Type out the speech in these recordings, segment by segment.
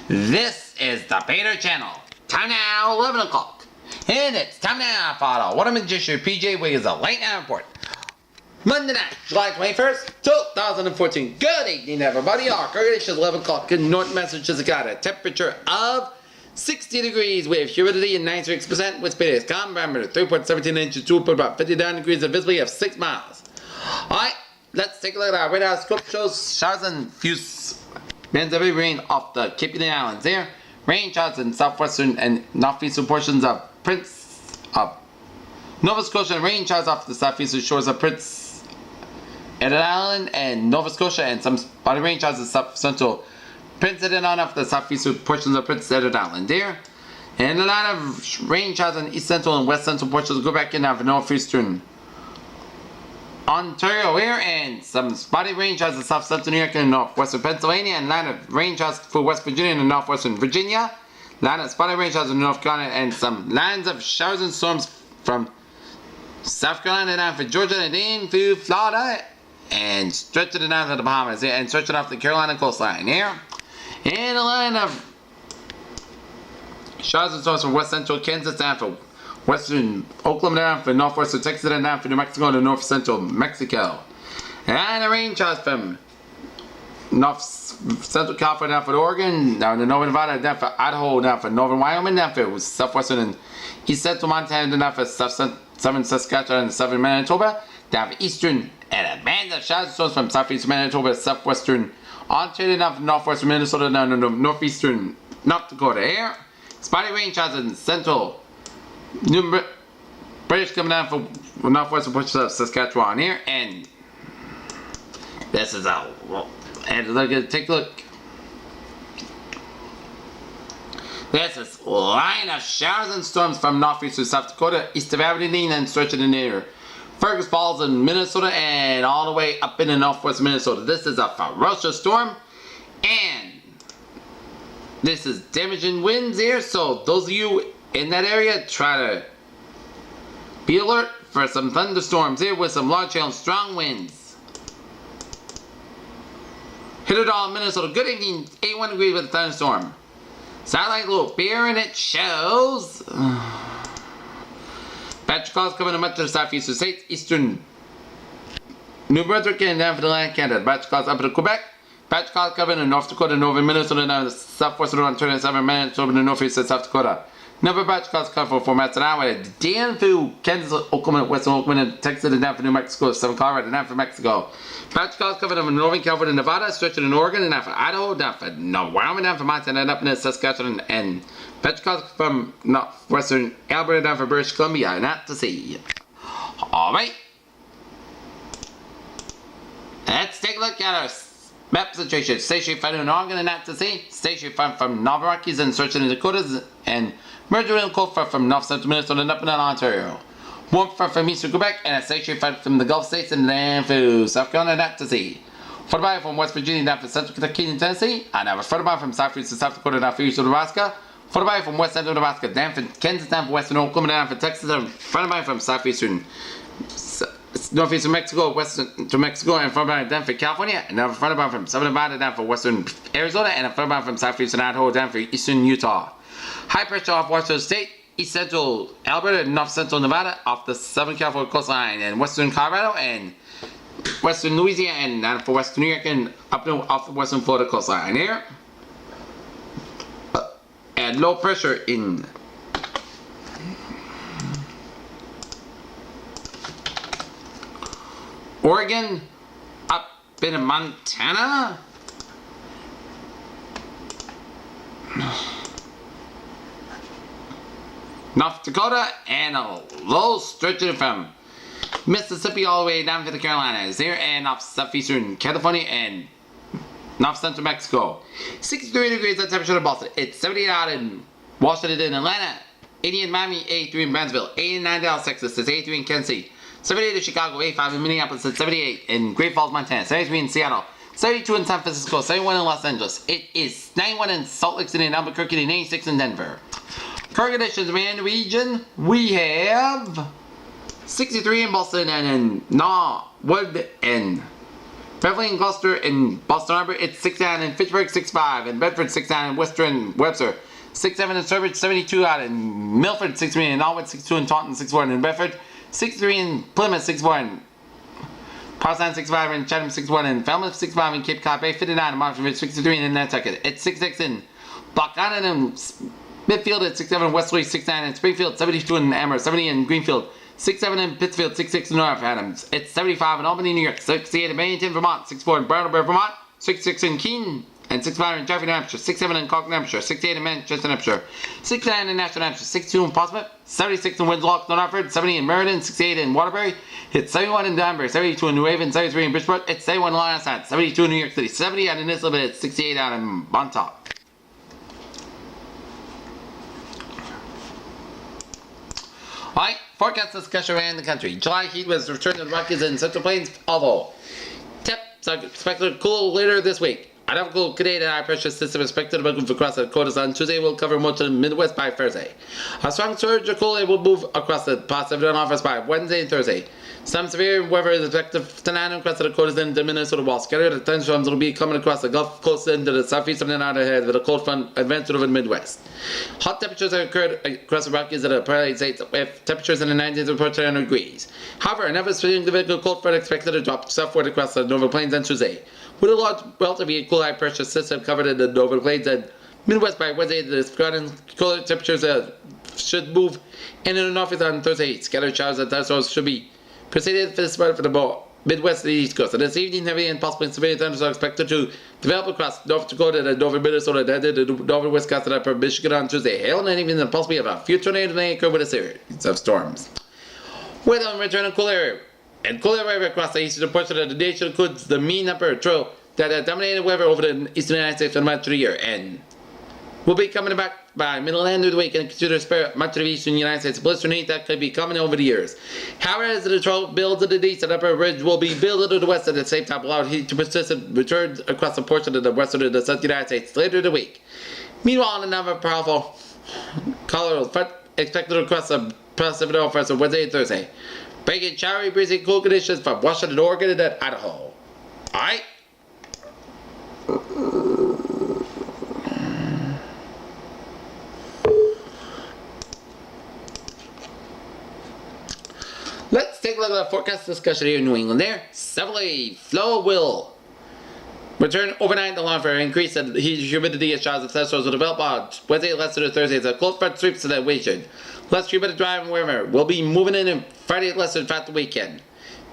This is the Peter channel. Time now, 11 o'clock. And it's time now for the What a Magician PJ Wiggins, a late night report. Monday night, July 21st, 2014. Good evening, everybody. Our current is 11 o'clock in North Massachusetts. Got a temperature of 60 degrees with humidity of 96%, with speed is calm, parameter 3.17 inches, 2.59 degrees, and visibility of 6 miles. Alright, let's take a look at our radar scope. Shows showers and few bands of heavy rain off the Cape Cod Islands there. Rain showers in southwestern and northeastern portions of Prince of Nova Scotia, and rain showers off the southeastern shores of Prince Edward Island and Nova Scotia, and some spotty rain showers in south central Prince Edward Island off the southeastern portions of Prince Edward Island there. And a lot of rain showers in east central and west central portions go back in of northeastern Ontario here, and some spotty rain showers in south central New York and northwestern Pennsylvania, and a lot of rain showers for West Virginia and northwestern Virginia. A lot of spotty rain showers in North Carolina, and some lines of showers and storms from South Carolina down for Georgia and into Florida, and stretching it down to the Bahamas here, and stretching off the Carolina coastline here. And a line of showers and storms from west central Kansas down for western Oklahoma down for northwestern Texas and down for New Mexico to north central Mexico. And the rain showers from north central California down for Oregon, down to northern Nevada, down for Idaho, down for northern Wyoming, down for southwestern and east central Montana, down for southern Saskatchewan and southern Manitoba, down for eastern and a band of showers and storms from southeastern Manitoba, southwestern Ontario, down for northwestern Minnesota, down to northeastern North Dakota here. Spotty rain showers in central British coming down for northwestern portions of Saskatchewan here, and this is a and take a look. This is a line of showers and storms from northeastern South Dakota, east of Aberdeen, and stretching in near Fergus Falls in Minnesota, and all the way up in the northwest Minnesota. This is a ferocious storm, and this is damaging winds here. So those of you in that area, try to be alert for some thunderstorms here with some large hail and strong winds. Hit it all, Minnesota. Good evening, 81 degrees with a thunderstorm. Satellite little beer, and it shows patch clouds coming to much of the southeastern states, eastern New Brunswick, and down for the land of Canada. Patch clouds up to Quebec. Patch clouds coming in North Dakota, northern Minnesota, down to southwestern Ontario, and southern Manitoba, and northeast of South Dakota. Number of batch clouds come for 4 miles an hour. Down through Kansas, Oklahoma, western Oklahoma, and Texas, and down for New Mexico, southern Colorado, and down for Mexico. Batch clouds coming from northern California, Nevada, stretching in Oregon, and down for Idaho, down for Wyoming, down for Montana, and up in Saskatchewan, and batch clouds from northwestern Alberta, down for British Columbia, and out to sea. Alright. Let's take a look at our map situation. Station found in Oregon and out to sea. Station found from Northern Rockies and searching in the Dakotas, and merging in cold front from north central Minnesota and up in Ontario. Warm front from eastern Quebec, and a station front from the Gulf States and down through South Carolina and out to sea. Followed from West Virginia down for central Kentucky and Tennessee, and I was followed by from southeast to South Dakota down for eastern Nebraska. Followed by from west central Nebraska down for Kansas, down for western Oklahoma, down for Texas, and followed by from southeastern northeastern Mexico, western to Mexico, and followed by down for California, and then followed by from southern Nevada down for western Arizona, and followed by from southeastern Idaho down for eastern Utah. High pressure off Washington State, east central Alberta, and north central Nevada off the southern California coastline, and western Colorado, and western Louisiana, and down for western New York, and up off the western Florida coastline here. And low pressure in Oregon, up in Montana, North Dakota, and a low stretching from Mississippi all the way down to the Carolinas here, and off southeastern California and north central Mexico. 63 degrees at temperature in Boston. It's 78 out in Washington and Atlanta, 80 in Miami, 83 in Brownsville, 89 in Dallas, Texas, it's 83 in Kansas City, 78 in Chicago, 85 in Minneapolis, it's 78 in Great Falls, Montana, 73 in Seattle, 72 in San Francisco, 71 in Los Angeles. It is 91 in Salt Lake City and Albuquerque, and 86 in Denver. Current conditions in the region, we have 63 in Boston and in Norwood and Beverly and Gloucester in Boston Harbor, it's 69 in Fitchburg, 65 in Bedford, 69 in Worcester and Webster, 67 in Sturbridge, 72 out in Milford, 63 in Norwood, 62 in Taunton, 64 in Bedford, 63 in Plymouth, 64 in Provincetown, 65 in Chatham, 61 in Falmouth, 65 in Cape Cod Bay, 59 in Marshall, 63 in Nantucket. It's 66 in Block Island and Smithfield, it's 67 in Westerly, 69 in Springfield, 72 in Amherst, 70 in Greenfield, 67 in Pittsfield, 66 in North Adams. It's 75 in Albany, New York, 68 in Bennington, Vermont, 64 in Brattleboro, Vermont, 66 in Keene, and 65 in Jeffrey, New Hampshire, 67 in Concord, New Hampshire, 68 in Manchester, New Hampshire, 69 in Nashville, New Hampshire, 62 in Portsmouth, 76 in Winslow, Norfolk, 70 in Meriden, 68 in Waterbury, it's 71 in Danbury, 72 in New Haven, 73 in Bridgeport, it's 71 in Long Island, 72 in New York City, 70 out in Elizabeth, it's 68 out in Montauk. Alright, forecast discussion around the country. July heat was returned to the Rockies and Central Plains, although temps are expected to cool later this week. An cool Canadian high pressure system is expected to move across the Dakotas on Tuesday will cover most of the Midwest by Thursday. A strong surge of cold air will move across the Pacific Northwest by Wednesday and Thursday. Some severe weather is expected tonight across the Dakotas and the Minnesota, while scattered thunderstorms will be coming across the Gulf Coast into the southeast of the United ahead with a cold front advancing over the Midwest. Hot temperatures have occurred across the Rockies at a parallel states with temperatures in the 90s approach 100 degrees. However, another significant cold front expected to drop southward across the Northern Plains on Tuesday, with a large relatively cool high pressure system covered in the Northern Plains and Midwest by Wednesday. The spreading cooler temperatures should move into the northeast on Thursday. Scattered showers and thunderstorms should be preceded for the spread for the Midwest and the East Coast. And this evening, heavy and possibly severe thunderstorms are expected to develop across North Dakota and northern Minnesota, and the northern Wisconsin and upper Michigan on Tuesday. Hail and even the possibility of a few tornadoes may occur with a series of storms. With a return of cool air and cooler weather across the eastern portion of the nation includes the mean upper trough that dominated weather over the eastern United States for much of the year, and will be coming back by middle end of the week and consider spare much of the eastern United States. Blistering heat that could be coming over the years. However, as the trough builds to the east and upper ridge will be built to the west at the same time, allowing heat to persist and return across a portion of the western of the southern United States later in the week. Meanwhile, another powerful colorful front expected across the Pacific Northwest on Wednesday and Thursday, bringing showery, breezy, cool conditions from Washington, Oregon, and Idaho. Alright? Let's take a look at the forecast discussion here in New England. There, southerly flow will return overnight along for increase in humidity as showers of thunderstorms will develop on Wednesday, Leicester to Thursday as a cold front sweeps to that region. Less humid drive and warmer will be moving in and Friday at Leicester throughout the weekend.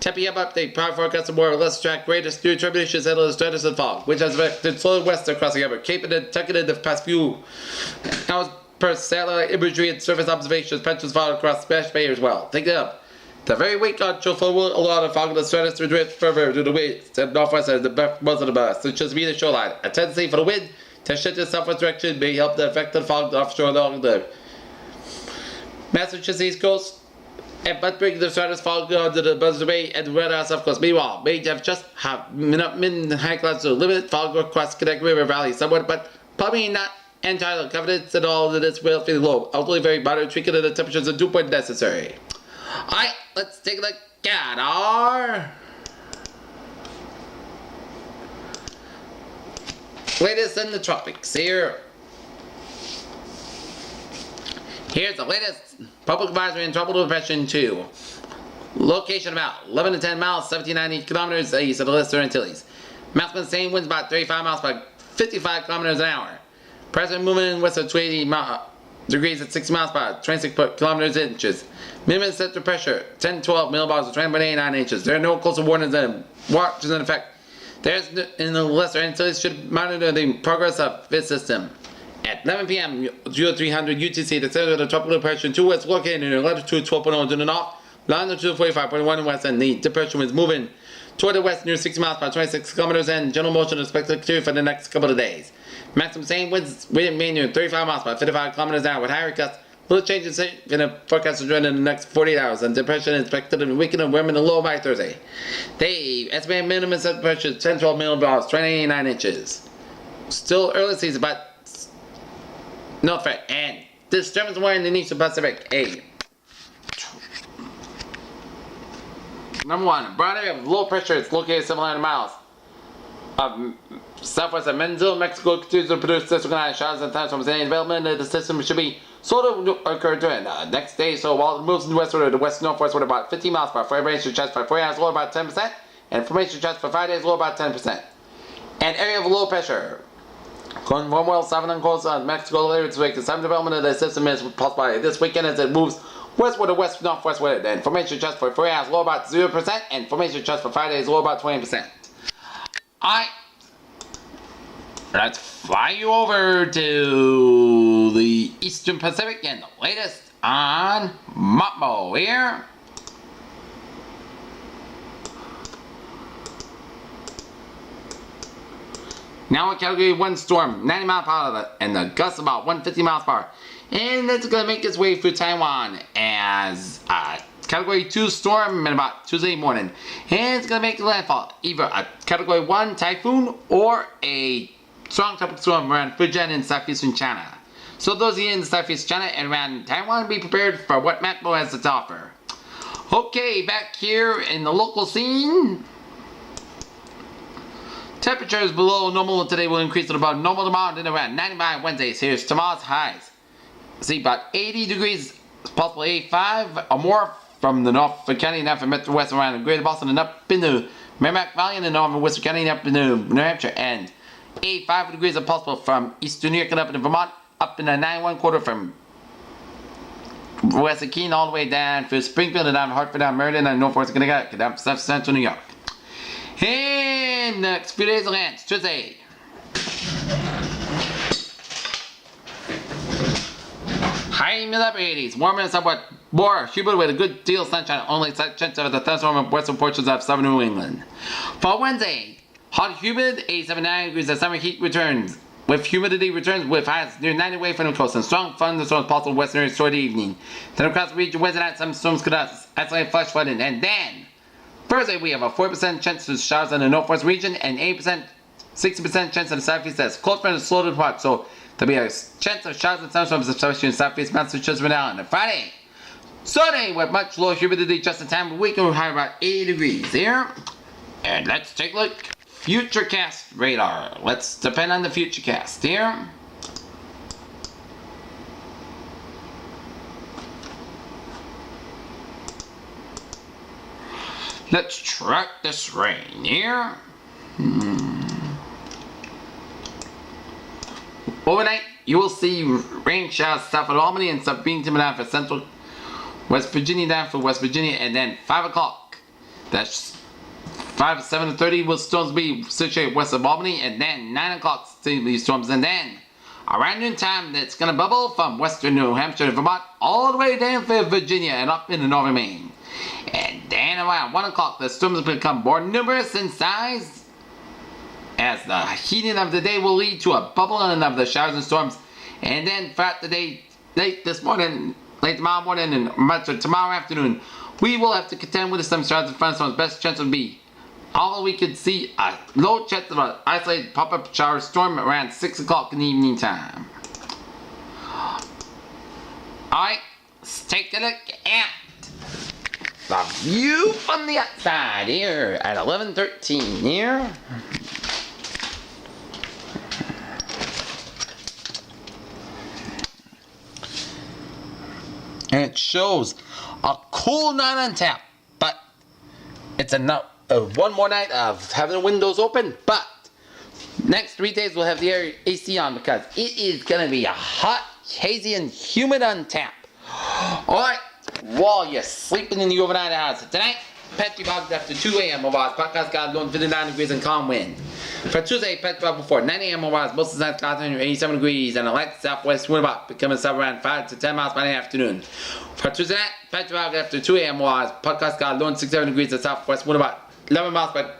Tempe up update, power forecast of more or less track greatest new tribulations and stratus and fog, which has affected slowly west across the upper Cape and Nantucket in the past few hours per satellite imagery and surface observations. Pensions followed across Splash Bay as well. Take it up. The very weak onshore flow will allow the fog of the stratus to drift further to the west and northwest as the most of the bus, which is mean the shoreline. A tendency for the wind to shift in southwest direction may help the affected fog offshore along the Massachusetts East Coast, and but bring the stratus fog onto the Buzzard Bay and the Red House off coast. Meanwhile, may just have mid and high clouds to limit fog across Connecticut River Valley somewhat, but probably not entirely confidence at all that it's relatively low. Ultimately, very moderate tweaking of the temperatures are 2 point necessary. Alright, let's take a look at our latest in the tropics here. Here's the latest public advisory in tropical depression 2. Location about 11 to 10 miles, 1790 kilometers east of the Lister Antilles. Maximum sustained winds about 35 miles by 55 kilometers an hour. Present movement in west of 280 degrees at 60 miles per hour, 26 kilometers inches. Minimum central pressure 10-12 millibars of 20.89 inches. There are no coastal warnings and watches in effect. There's in the Lesser Antilles should monitor the progress of this system. At 11 p.m. 0300 UTC, the center of the tropical depression 2 was located in latitude 12.0 to the north, longitude 45.1 west, and the depression was moving toward the west near 60 miles per 26 kilometers, and general motion is expected to continue for the next couple of days. Maximum sustained winds remain near 35 miles per 55 kilometers an hour with higher gusts. Little changes in the forecast is in the next 48 hours, and depression is expected to weaken and warm in the low by Thursday. They estimate minimum central pressure 10-12 millibars, 29 inches. Still early season, but no threat. And disturbance warning in the eastern Pacific. Number 1, broad area of low pressure is located 700 miles of Southwest and Menzel, Mexico continues to produce disorganized showers and thunderstorms. Any development of the system should be sort of occur during the next day. So while it moves westward, the west-northwest, about 15 miles per hour. For every inch chance for 4 hours, lower about 10%. And formation chance for 5 days, lower about 10%. An area of low pressure. Going from well, 7 on coast on Mexico later this week. The sudden development of the system is possible this weekend as it moves westward to west-northwest with it. And formation chance for 4 hours, lower about 0%. And formation chance for 5 days, lower about 20%. Alright. Let's fly you over to the Eastern Pacific and the latest on Mopmo here. Now a Category 1 storm, 90 miles per hour, and the gusts about 150 miles per hour. And it's going to make its way through Taiwan as a Category 2 storm in about Tuesday morning. And it's going to make landfall, either a Category 1 typhoon or a strong tropical storm around Fujian in southeastern China. So those of you in southeast China and around Taiwan, be prepared for what Mopmo has to offer. Okay, back here in the local scene. Temperatures below normal today will increase to about normal tomorrow and around 95 Wednesdays. Here's tomorrow's highs. See about 80 degrees, possibly 85 or more from the North County and up from Metro West around the Greater Boston and up into Merrimack Valley in the Northern Western County and up into New Hampshire. And 85 degrees are possible from Eastern New York and up into Vermont, up in the 91 from West Keene all the way down through Springfield and down to Hartford, down Meriden and Northwest Connecticut, down to Central New York. And next few days of land, Tuesday. High mid upper 80s, warmer and somewhat more humid with a good deal of sunshine, only such chance of the thunderstorm in western portions of southern New England. For Wednesday, hot humid, 89 degrees, the summer heat returns. With humidity returns with highs near 90 away from the coast and strong thunderstorms possible in western areas toward the evening. Then across the region, Wednesday night, some storms could isolate flash flooding. And then, Thursday, we have a 4% chance of showers in the northwest region and 60% chance in the southeast as cold front is slow to depart. So there'll be a chance of showers and thunderstorms, especially in southeast Massachusetts, Rhode Island. And Friday, Sunday, with much lower humidity just in time of the week, we'll have about 80 degrees here. And let's take a look. Futurecast radar. Let's depend on the Futurecast here. Let's track this rain here. Overnight, you will see rain showers south of Albany and south Binghamton down for central West Virginia down for West Virginia, and then 5 o'clock. That's 7:30 will storms be situated west of Albany, and then 9 o'clock these storms, and then around noontime it's going to bubble from western New Hampshire to Vermont all the way down to Virginia and up into northern Maine. And then around 1 o'clock the storms will become more numerous in size as the heating of the day will lead to a bubbling of the showers and storms. And then throughout the day, late tomorrow morning and much of tomorrow afternoon, we will have to contend with some showers and thunderstorms. Best chance would be all we could see a low chance of an isolated pop-up shower storm around 6 o'clock in the evening time. Alright, let's take a look at the view from the outside here at 11:13 here. And it shows a cool night on tap, but it's enough. One more night of having the windows open, but next 3 days we'll have the AC on because it is going to be a hot, hazy, and humid on tap. Alright, while you're sleeping in the overnight house tonight, Petri Bob after 2 a.m. over podcast got low 59 degrees and calm wind. For Tuesday, Petri Bob before 9 a.m. over most of the night 87 degrees and a light southwest wind about becoming south around 5 to 10 miles by the afternoon. For Tuesday night, Petri Bob after 2 a.m. over podcast got low 67 degrees and southwest wind about 11 miles by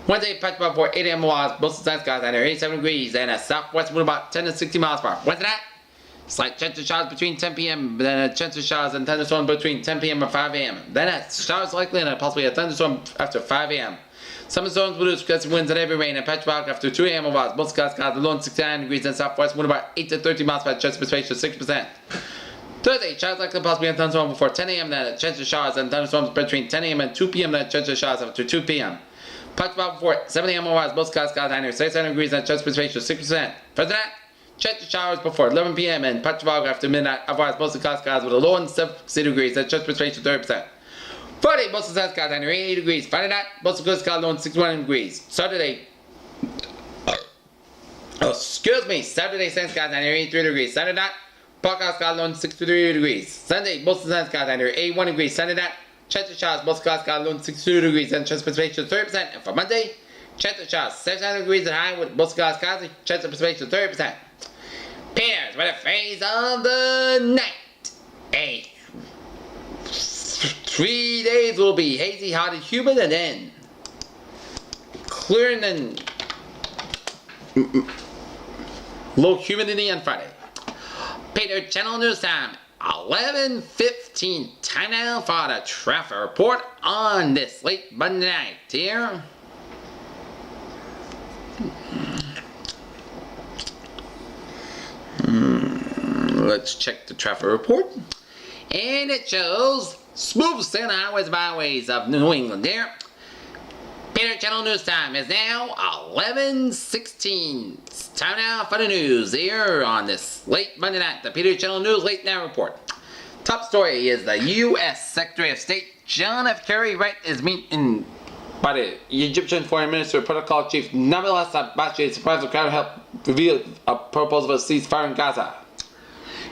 Wednesday, Petri Bob before 8 a.m. over most of the night got 87 degrees and a southwest wind about 10 to 60 miles per hour. Wednesday night, slight chance of showers between 10 p.m. Then a chance of showers and thunderstorms between 10 p.m. and 5 a.m. Then a showers likely and possibly a thunderstorm after 5 a.m. Some storms will lose gusty winds and heavy rain and patch back after 2 a.m. over most skies got low 69 degrees and southwest wind about 8 to 13 miles per chance of space to 6%. Thursday, showers likely possibly a thunderstorm before 10 a.m. Then a chance of showers and thunderstorms between 10 a.m. and 2 p.m. Then a chance of showers after 2 p.m. Punch Bob Fort, 70 MOS, most skies diner, 600 degrees and chest precipitation 6%. For that, check the showers before 11 p.m. and punch Bob after midnight, otherwise most skies with a low and 70 degrees and chest precipitation 30%. Friday, most of the skies diner, 80 degrees. Friday night, most of the skies low and 61 degrees. Saturday, Saturday, sun skies diner, 83 degrees. Saturday night, Park skies low and 63 degrees. Sunday, most of the sun skies diner, 81 degrees. Sunday night, check the showers, most skies low and 62 degrees and chest precipitation 30%. And for Monday, check the showers, 700 degrees and high with most skies and chest precipitation 30%. Pairs with a phase of the night. 3 days will be hazy, hot, and humid, and then clear and low humidity on Friday. Peter Channel News Time, 11:15. Time now for the traffic report on this late Monday night here. Let's check the traffic report. And it shows smooth sailing highways and byways of New England there. Peter Channel News Time is now 11:16. It's time now for the news here on this late Monday night. The Peter Channel News Late Now Report. Top story is the U.S. Secretary of State John F. Kerry Wright is meeting by the Egyptian Foreign Minister Protocol Chief Nabil Abachi surprised the crowd helped reveal a proposal for ceasefire in Gaza.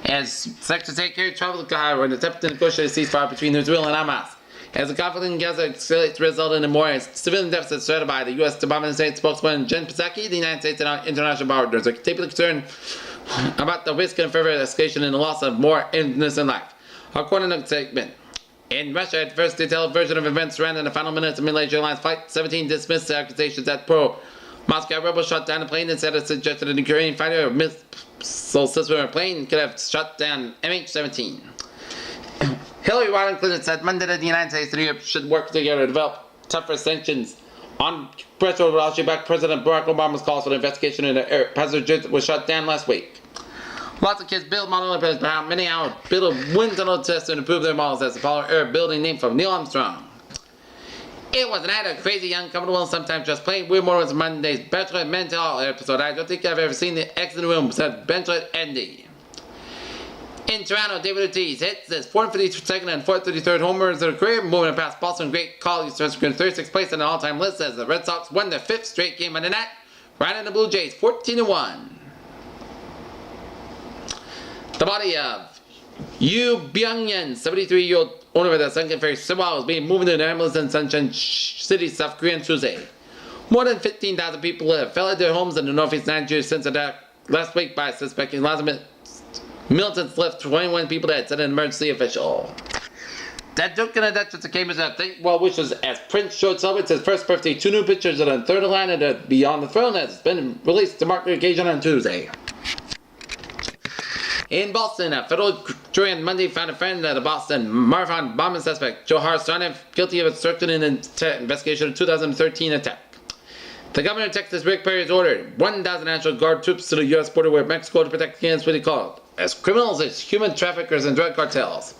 As Secretary of State Kerry traveled to Cairo in an attempt to negotiate a ceasefire between Israel and Hamas. As the conflict in Gaza escalates, resulted in a more civilian deficit started by the U.S. Department of State spokesman Jen Psaki, the United States and international partners are deeply concerned about the risk and further escalation and the loss of more innocent life. According to the statement, in Russia, at first detailed version of events surrounding the final minutes of Malaysia Airlines Flight 17 dismissed the accusations that pro-Moscow rebels shot down the plane and said it suggested an Ukrainian fighter or missile system or plane could have shot down MH17. Hillary Clinton said Monday that the United States and Europe should work together to develop tougher sanctions on President while she backed President Barack Obama's calls for an investigation into air passenger jet was shot down last week. Lots of kids build model airplanes, but how many hours build a wind tunnel test to improve their models as the Apollo Air building named from Neil Armstrong. It was a night of crazy, uncomfortable, and sometimes just plain weird moments. Monday's Bachelorette Mental episode. I don't think I've ever seen the X in the room, said Bachelorette Andy. In Toronto, David Ortiz hits his 452nd and 433rd homers of the career, moving past Boston great Collie Stretchkin 36th place on the all-time list as the Red Sox won their 5th straight game on the night, riding the Blue Jays 14-1. The body of Yu Byung-yen, 73-year-old owner of the Sunken Ferry Sewol, is being moved to an ambulance in Sunshine City, South Korea on Tuesday. More than 15,000 people have fled their homes in the northeast Nigeria since attack last week by suspecting militants left 21 people dead, said an emergency official. That Duke and the Duchess of Cambridge have thanked well wishes as Prince George celebrates his first birthday. 2 new pictures of the third line of the Beyond the Throne has been released to mark the occasion on Tuesday. In Boston, a federal jury on Monday found a friend of the Boston Marathon bombing suspect, Joe Harsonev, guilty of obstructing an investigation of 2013 attack. The governor of Texas, Rick Perry, has ordered 1,000 National Guard troops to the U.S. border with Mexico to protect against what he called as criminals, as human traffickers, and drug cartels.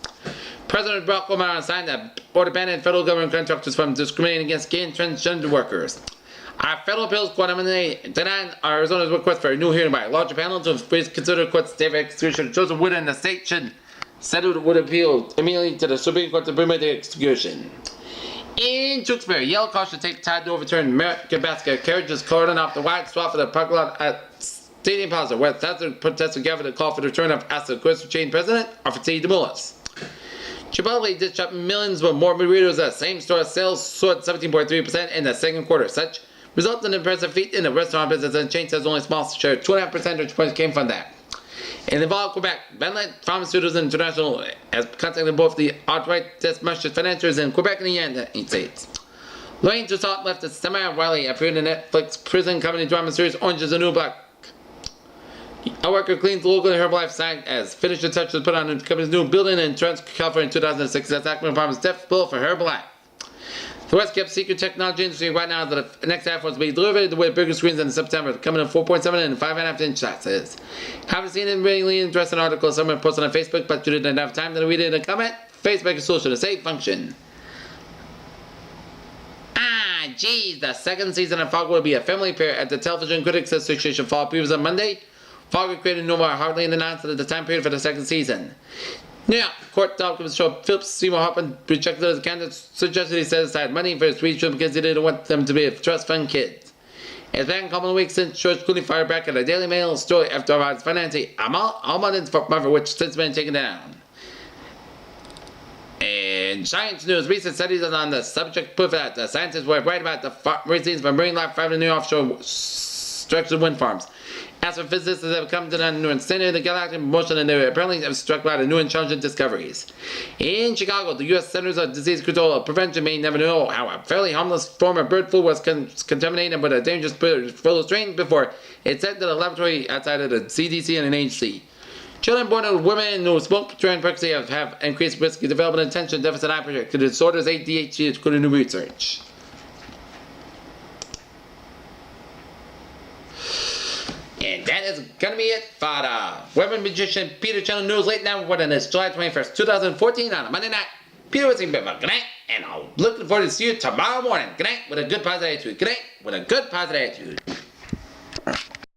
President Barack Obama signed a border ban and federal government contractors from discriminating against gay and transgender workers. Our federal appeals court denied Arizona's request for a new hearing by a larger panel to consider the court's state of execution. Joseph Wood and the state said it would appeal immediately to the Supreme Court to permit the execution. In Tewksbury, yellow caution tape tied to overturn American basket carriages cordon off the wide swath of the parking lot at Stadium Plaza, where thousands of protesters gathered to call for the return of Asset Quest chain president, Arthur Demoulas. Chipotle dished up millions with more burritos as same-store sales soared 17.3% in the second quarter. Such resulted in an impressive feat in the restaurant business, and the chain says only a small share, 2.5 percentage points, came from that. In the Val, Quebec, Benlet Pharmaceuticals International has contacted both the arthritis financiers in Quebec and the United States. Lorraine Toussaint left the semi-rally appeared in the Netflix prison comedy drama series Orange is the New Black. A worker cleans the local Herbalife sign as finished the touch was put on the company's new building in Torrance, California in 2006. That's Ackman Farm's death bill for Herbalife. The West kept secret technology industry right now that the next iPhone will be delivered with bigger screens in September, coming in 4.7 and 5.5 inch sizes. Haven't seen a really interesting article someone posted on Facebook, but you didn't have time to read it and comment. Facebook is social, the same function. geez, the second season of Fargo will be a family affair at the Television Critics Association Fall previews on Monday. Fargo created no more hardly announced at the time period for the second season. Now, court documents show Philip Seymour Hoffman rejected as a candidate, suggested he set aside money for his three children because he didn't want them to be trust fund kids. It's been a couple of weeks since George Clooney fired back at a Daily Mail story after his financing almonds for Marvel, which since been taken down. In science news, recent studies on the subject prove that the scientists were right about the reasons for marine life found in new offshore structured wind farms. Astrophysicists have come to the new understanding of the galactic motion, and they apparently have struck by the new intelligent discoveries. In Chicago, the U.S. Centers of Disease Control and Prevention may never know how a fairly harmless form of bird flu was contaminated with a dangerous bird flu strain before it sent to the laboratory outside of the CDC and an agency. Children born to women who smoke during pregnancy have increased risk of developing attention deficit hyperactivity disorders, ADHD, according to new research. And that is going to be it for the Weapon Magician Peter Channel News Late Night Report on this July 21st, 2014 on a Monday night. Peter was saying good night, and I'm looking forward to see you tomorrow morning. Good night with a good positive attitude. Good night with a good positive attitude.